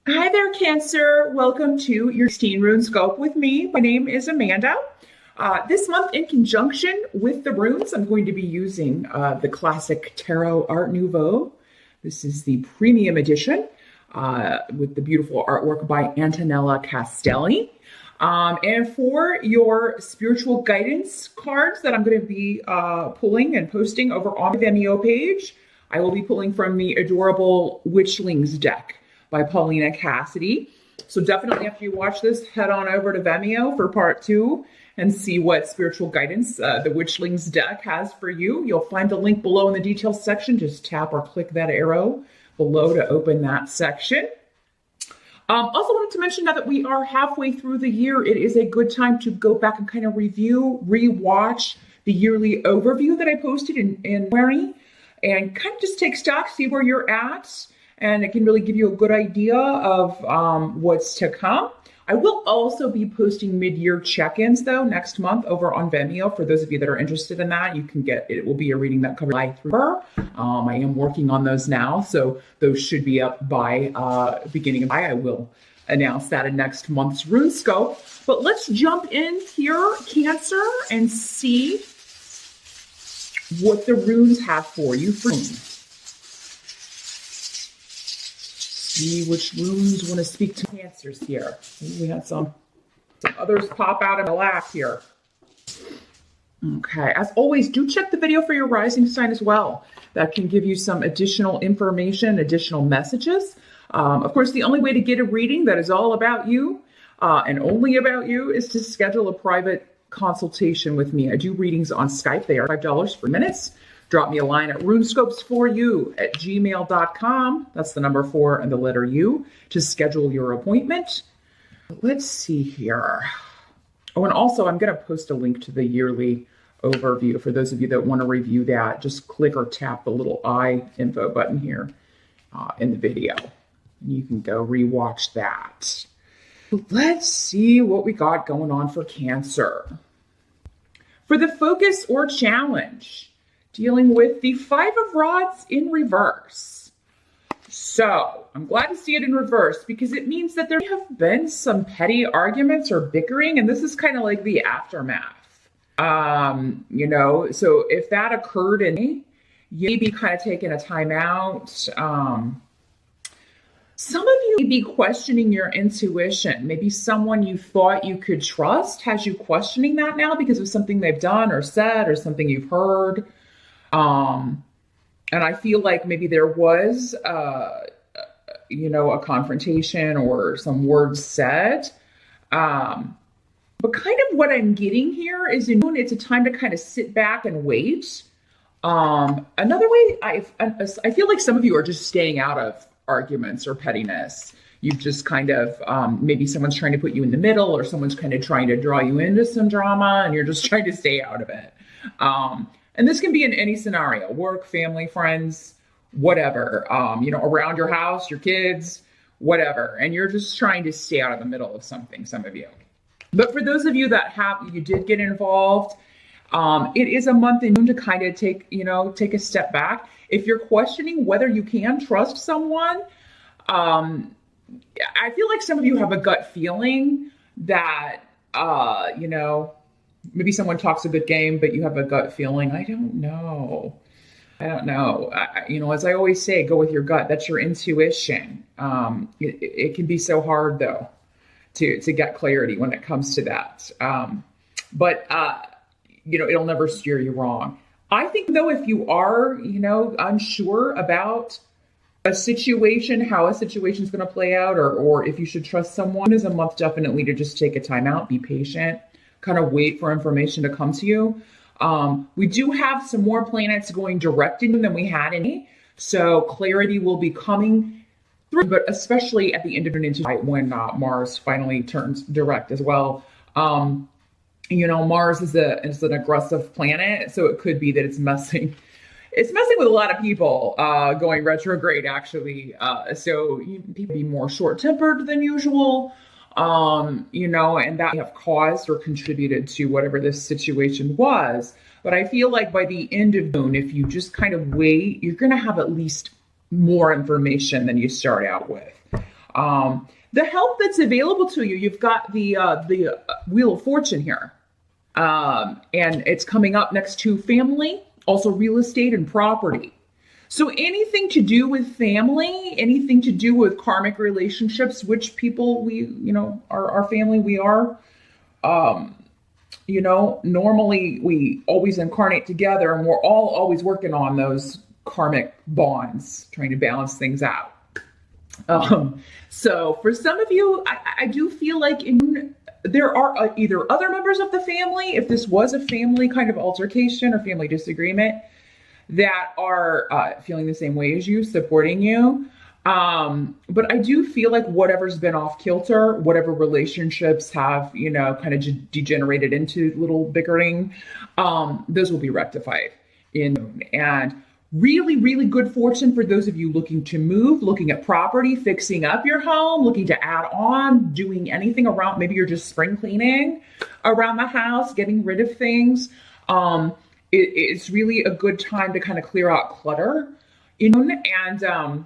Hi there, Cancer. Welcome to your 16 Rune Scope with me. My name is Amanda. This month, in conjunction with the runes, I'm going to be using the classic Tarot Art Nouveau. This is the premium edition with the beautiful artwork by Antonella Castelli. And for your spiritual guidance cards that I'm going to be pulling and posting over on the Vimeo page, I will be pulling from the adorable Witchlings deck by Paulina Cassidy. So definitely after you watch this, head on over to Vimeo for part 2 and see what spiritual guidance the Witchlings deck has for you. You'll find the link below in the details section. Just tap or click that arrow below to open that section. Also wanted to mention, now that we are halfway through the year, it is a good time to go back and kind of rewatch the yearly overview that I posted in January and kind of just take stock, see where you're at. And it can really give you a good idea of what's to come. I will also be posting mid-year check-ins, though, next month over on Vimeo. For those of you that are interested in that, you can get it. Will be a reading that covers July through her. I am working on those now, so those should be up by beginning of July. I will announce that in next month's Rune Scope. But let's jump in here, Cancer, and see what the runes have for you for see which runes want to speak to Cancers here. We had some others pop out in my lap here. Okay, as always, do check the video for your rising sign as well. That can give you some additional information, additional messages. Of course, the only way to get a reading that is all about you and only about you is to schedule a private consultation with me. I do readings on Skype. They are $5 for minutes. Drop me a line at runescopes4u@gmail.com. That's the number 4 and the letter U to schedule your appointment. Let's see here. Oh, and also I'm going to post a link to the yearly overview for those of you that want to review that. Just click or tap the little I info button here in the video. And you can go rewatch that. Let's see what we got going on for Cancer. For the focus or challenge, dealing with the 5 of Rods in reverse. So I'm glad to see it in reverse because it means that there have been some petty arguments or bickering, and this is kind of like the aftermath. So if that occurred in me, you may be kind of taking a time out. Some of you may be questioning your intuition. Maybe someone you thought you could trust has you questioning that now because of something they've done or said or something you've heard. And I feel like maybe there was, a confrontation or some words said. But kind of what I'm getting here is, it's a time to kind of sit back and wait. Another way, I feel like some of you are just staying out of arguments or pettiness. You've just kind of, maybe someone's trying to put you in the middle or someone's kind of trying to draw you into some drama and you're just trying to stay out of it. And this can be in any scenario, work, family, friends, whatever, around your house, your kids, whatever. And you're just trying to stay out of the middle of something, some of you. But for those of you that you did get involved, it is a month in June to kind of take a step back. If you're questioning whether you can trust someone, I feel like some of you have a gut feeling that, maybe someone talks a good game, but you have a gut feeling. I don't know. As I always say, go with your gut. That's your intuition. It can be so hard, though, to get clarity when it comes to that. But it'll never steer you wrong. I think, though, if you are, unsure about a situation, how a situation is going to play out, or if you should trust someone, is a month definitely to just take a time out, be patient, kind of wait for information to come to you. We do have some more planets going direct in than we had any, so clarity will be coming through, but especially at the end of an into when Mars finally turns direct as well. Mars is an aggressive planet, so it could be that it's messing with a lot of people going retrograde, actually. So people be more short-tempered than usual. And that may have caused or contributed to whatever this situation was. But I feel like by the end of June, if you just kind of wait, you're going to have at least more information than you start out with. The help that's available to you, you've got the Wheel of Fortune here. And it's coming up next to family, also real estate and property. So anything to do with family, anything to do with karmic relationships, which people we, our family, we are, normally we always incarnate together and we're all always working on those karmic bonds, trying to balance things out. So for some of you, I do feel like there are either other members of the family, if this was a family kind of altercation or family disagreement, that are feeling the same way as you, supporting you. But I do feel like whatever's been off kilter, whatever relationships have, kind of degenerated into little bickering, those will be rectified and really, really good fortune for those of you looking to move, looking at property, fixing up your home, looking to add on, doing anything around. Maybe you're just spring cleaning around the house, getting rid of things. It's really a good time to kind of clear out clutter, and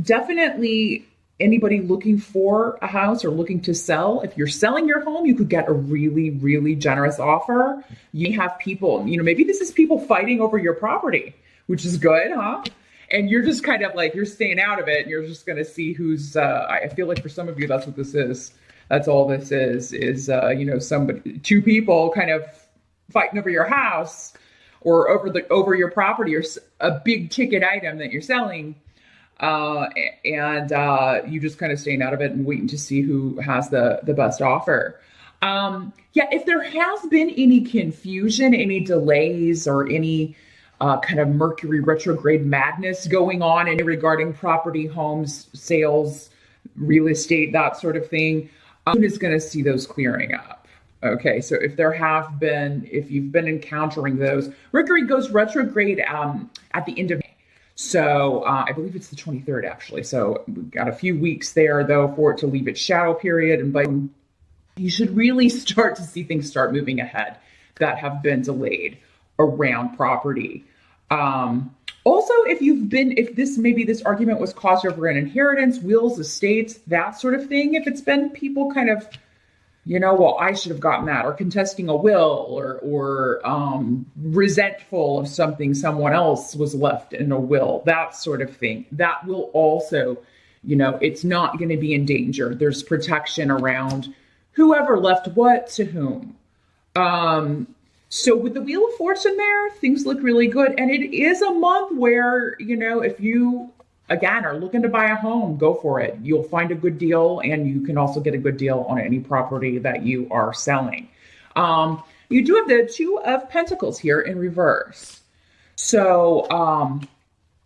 definitely anybody looking for a house or looking to sell. If you're selling your home, you could get a really, really generous offer. You have people, maybe this is people fighting over your property, which is good, huh? And you're just kind of like, you're staying out of it and you're just going to see who's, I feel like for some of you, that's what this is. That's all this is, two people kind of fighting over your house or over your property or a big ticket item that you're selling. And you just kind of staying out of it and waiting to see who has the best offer. If there has been any confusion, any delays or any kind of Mercury retrograde madness going on regarding property, homes, sales, real estate, that sort of thing, is going to see those clearing up. Okay, so if you've been encountering those, Mercury goes retrograde at the end of May. So I believe it's the 23rd, actually. So we've got a few weeks there, though, for it to leave its shadow period. And you should really start to see things start moving ahead that have been delayed around property. Also, if this argument was caused over an inheritance, wills, estates, that sort of thing, if it's been people kind of, I should have gotten that, or contesting a will, or resentful of something someone else was left in a will, that sort of thing, that will also, it's not going to be in danger. There's protection around whoever left what to whom. So with the Wheel of Fortune there, things look really good. And it is a month where, if you, again, are looking to buy a home, go for it. You'll find a good deal, and you can also get a good deal on any property that you are selling. You do have the Two of Pentacles here in reverse. So,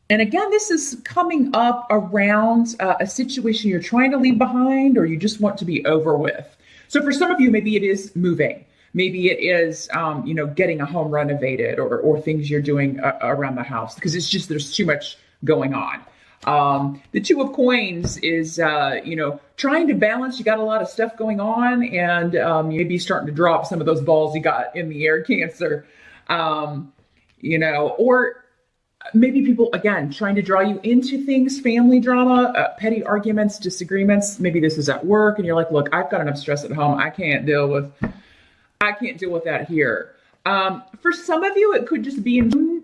and again, this is coming up around a situation you're trying to leave behind or you just want to be over with. So for some of you, maybe it is moving. Maybe it is, getting a home renovated or things you're doing around the house, because it's just, there's too much going on. The Two of Coins is, trying to balance. You got a lot of stuff going on, and maybe starting to drop some of those balls you got in the air, Cancer. Or maybe people, again, trying to draw you into things, family drama, petty arguments, disagreements. Maybe this is at work and you're like, look, I've got enough stress at home. I can't deal with that here. For some of you, it could just be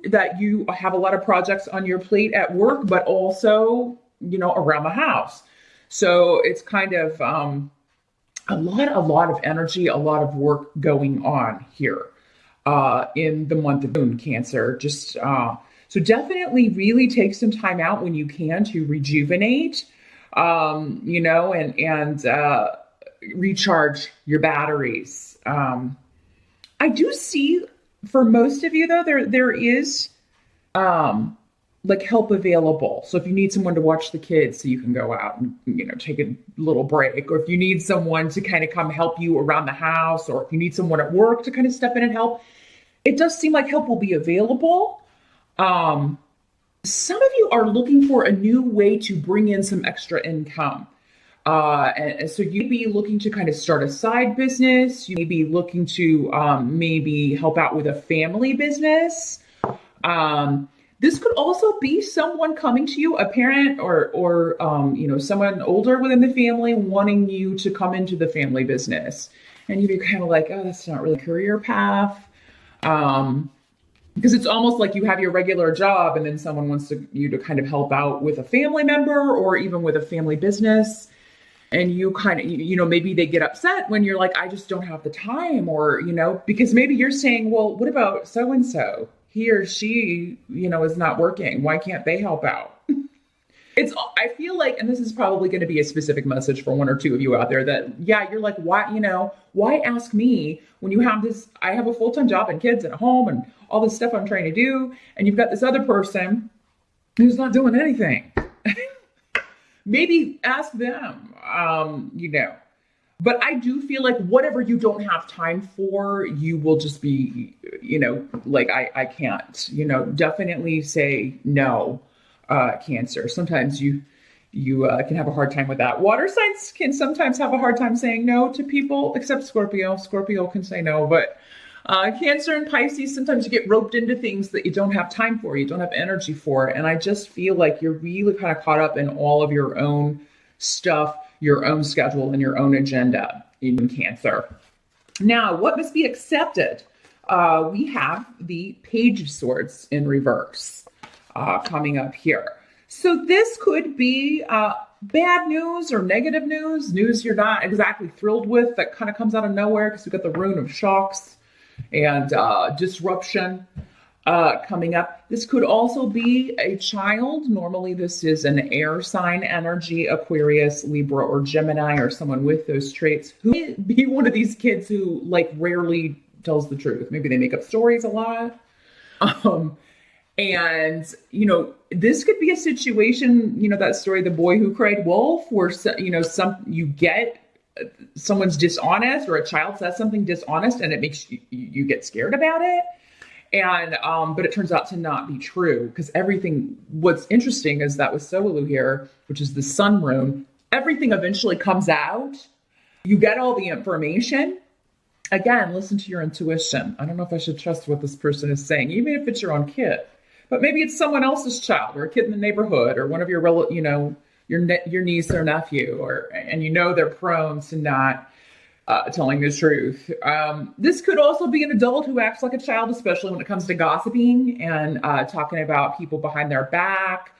that you have a lot of projects on your plate at work, but also, around the house. So it's kind of a lot of energy, a lot of work going on here in the month of June, Cancer. Just so definitely really take some time out when you can to rejuvenate, and recharge your batteries. I do see for most of you, though, there is help available. So if you need someone to watch the kids so you can go out and, take a little break, or if you need someone to kind of come help you around the house, or if you need someone at work to kind of step in and help, it does seem like help will be available. Some of you are looking for a new way to bring in some extra income. And so you may be looking to kind of start a side business. You may be looking to maybe help out with a family business. This could also be someone coming to you, a parent or someone older within the family wanting you to come into the family business. And you'd be kind of like, oh, that's not really a career path. Because it's almost like you have your regular job and then someone wants you to kind of help out with a family member or even with a family business. And you kind of, maybe they get upset when you're like, I just don't have the time, or, because maybe you're saying, well, what about so-and-so? He or she, is not working. Why can't they help out? I feel like, and this is probably going to be a specific message for one or two of you out there that, yeah, you're like, why ask me when you have this, I have a full-time job and kids and a home and all this stuff I'm trying to do. And you've got this other person who's not doing anything. Maybe ask them, but I do feel like whatever you don't have time for, you will just be, like, I can't, definitely say no, Cancer. Sometimes you can have a hard time with that. Water signs can sometimes have a hard time saying no to people, except Scorpio. Scorpio can say no, but Cancer and Pisces, sometimes you get roped into things that you don't have time for, you don't have energy for. And I just feel like you're really kind of caught up in all of your own stuff, your own schedule, and your own agenda in Cancer. Now, what must be accepted? We have the Page of Swords in reverse coming up here. So this could be bad news or negative news you're not exactly thrilled with, that kind of comes out of nowhere because we've got the rune of shocks and disruption coming up. This could also be a child. Normally this is an air sign energy, Aquarius, Libra, or Gemini, or someone with those traits, who may be one of these kids who rarely tells the truth. Maybe they make up stories a lot. And, this could be a situation, that story, The Boy Who Cried Wolf, where, you get someone's dishonest, or a child says something dishonest and it makes you get scared about it. And, but it turns out to not be true, because what's interesting is that with Solu here, which is the sun rune, everything eventually comes out. You get all the information. Again, listen to your intuition. I don't know if I should trust what this person is saying, even if it's your own kid, but maybe it's someone else's child or a kid in the neighborhood or one of your, your niece or nephew, and they're prone to not telling the truth. This could also be an adult who acts like a child, especially when it comes to gossiping and talking about people behind their back.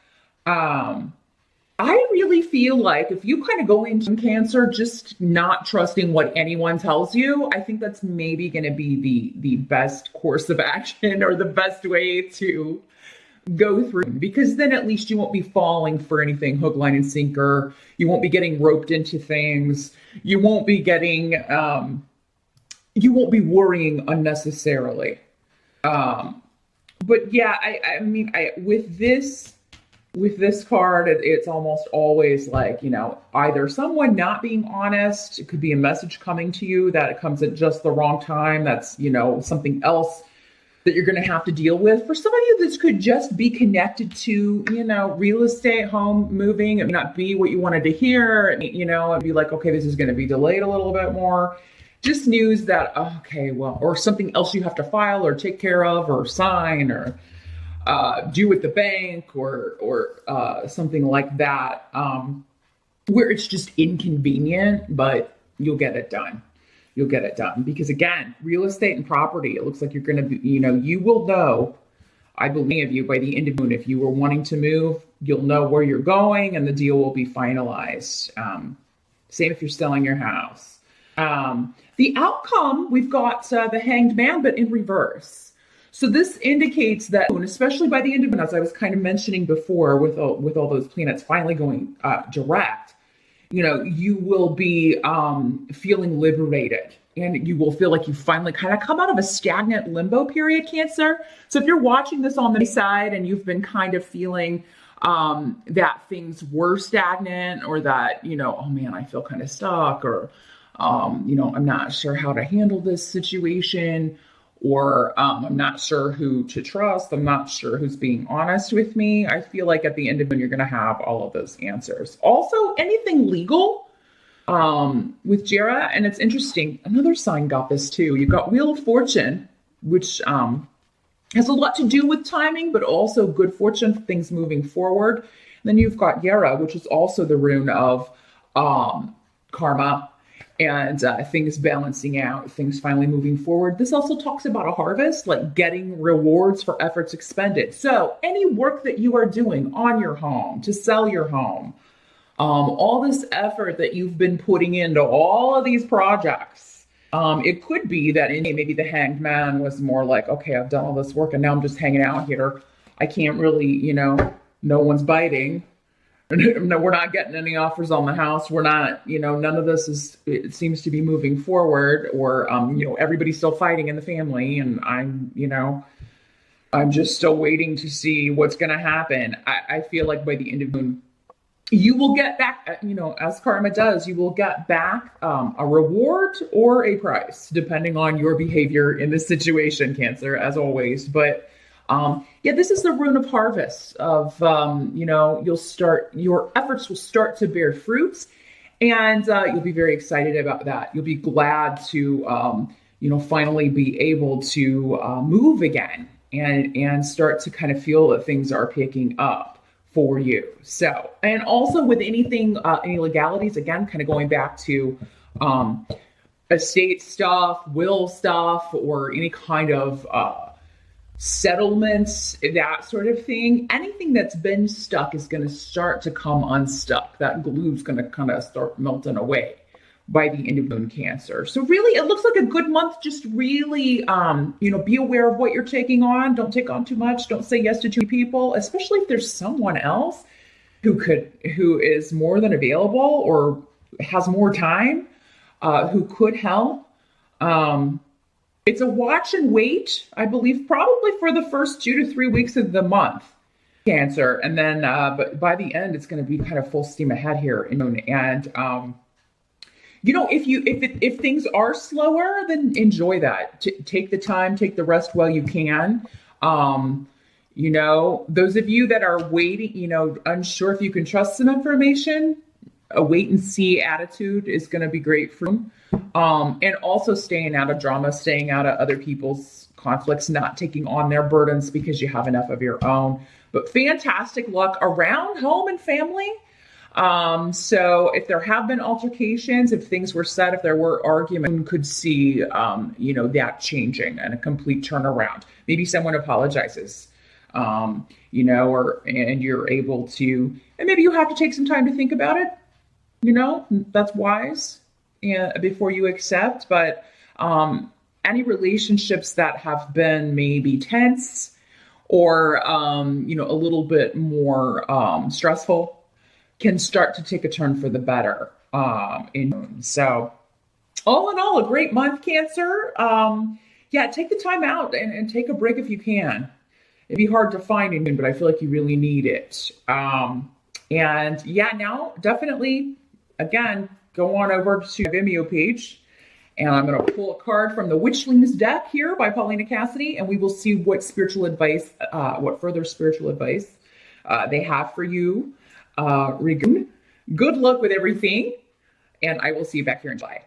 I really feel like if you kind of go into Cancer just not trusting what anyone tells you, I think that's maybe going to be the best course of action, or the best way to go through, because then at least you won't be falling for anything hook, line, and sinker. You won't be getting roped into things. You won't be getting, you won't be worrying unnecessarily. But yeah, I mean, with this card, it's almost always like, either someone not being honest. It could be a message coming to you that it comes at just the wrong time. That's, something else that you're going to have to deal with. For some of you, this could just be connected to, real estate, home, moving. It may not be what you wanted to hear. It'd be like, okay, this is going to be delayed a little bit more. Just news that, okay, well, or something else you have to file or take care of or sign or do with the bank or something like that, where it's just inconvenient, but you'll get it done. You'll get it done, because again, real estate and property, it looks like you're going to be, you will know, I believe you, by the end of June, if you were wanting to move, you'll know where you're going and the deal will be finalized. Same if you're selling your house. The outcome, we've got the Hanged Man, but in reverse. So this indicates that, especially by the end of June, as I was kind of mentioning before, with all those planets finally going direct, you will be feeling liberated, and you will feel like you finally kind of come out of a stagnant limbo period, Cancer. So if you're watching this on the side and you've been kind of feeling that things were stagnant, or that, oh man, I feel kind of stuck, or, I'm not sure how to handle this situation, or I'm not sure who to trust. I'm not sure who's being honest with me. I feel like at the end of it, you're going to have all of those answers. Also, anything legal with Jera, and it's interesting, another sign got this too. You've got Wheel of Fortune, which Has a lot to do with timing, but also good fortune, things moving forward. And then you've got Yara, which is also the rune of karma and things balancing out, things finally moving forward. This also talks about a harvest, like getting rewards for efforts expended. So any work that you are doing on your home, to sell your home, all this effort that you've been putting into all of these projects, it could be that maybe the hanged man was more like, okay, I've done all this work and now I'm just hanging out here. I can't really, no one's biting. No, we're not getting any offers on the house. We're not, none of this it seems to be moving forward, or, everybody's still fighting in the family, and I'm just still waiting to see what's going to happen. I feel like by the end of the moon, you will get back, as karma does, you will get back a reward or a price, depending on your behavior in this situation, Cancer, as always. But this is the rune of harvest of, your efforts will start to bear fruits, and you'll be very excited about that. You'll be glad to, finally be able to move again and start to kind of feel that things are picking up for you. So, and also with anything, any legalities, again, kind of going back to estate stuff, will stuff, or any kind of settlements, that sort of thing. Anything that's been stuck is going to start to come unstuck. That glue's going to kind of start melting away by the end of moon, Cancer. So really, it looks like a good month. Just really, be aware of what you're taking on. Don't take on too much. Don't say yes to too many people, especially if there's someone else who is more than available or has more time, who could help. It's a watch and wait, I believe, probably for the first 2 to 3 weeks of the month, Cancer. And then, but by the end, it's going to be kind of full steam ahead here in moon. And, if things are slower, then enjoy that. Take the time, take the rest while you can. Those of you that are waiting, unsure if you can trust some information, a wait and see attitude is going to be great for them. And also staying out of drama, staying out of other people's conflicts, not taking on their burdens because you have enough of your own. But fantastic luck around home and family. So if there have been altercations, if things were said, if there were arguments, you could see, that changing and a complete turnaround. Maybe someone apologizes, and you're able to, and maybe you have to take some time to think about it. That's wise, and before you accept. But any relationships that have been maybe tense or, a little bit more stressful can start to take a turn for the better. So all in all, a great month, Cancer. Take the time out and take a break if you can. It'd be hard to find in, but I feel like you really need it. Now definitely, again, go on over to the Vimeo page, and I'm going to pull a card from the Witchlings deck here by Paulina Cassidy, and we will see what further spiritual advice they have for you. Good luck with everything, and I will see you back here in July.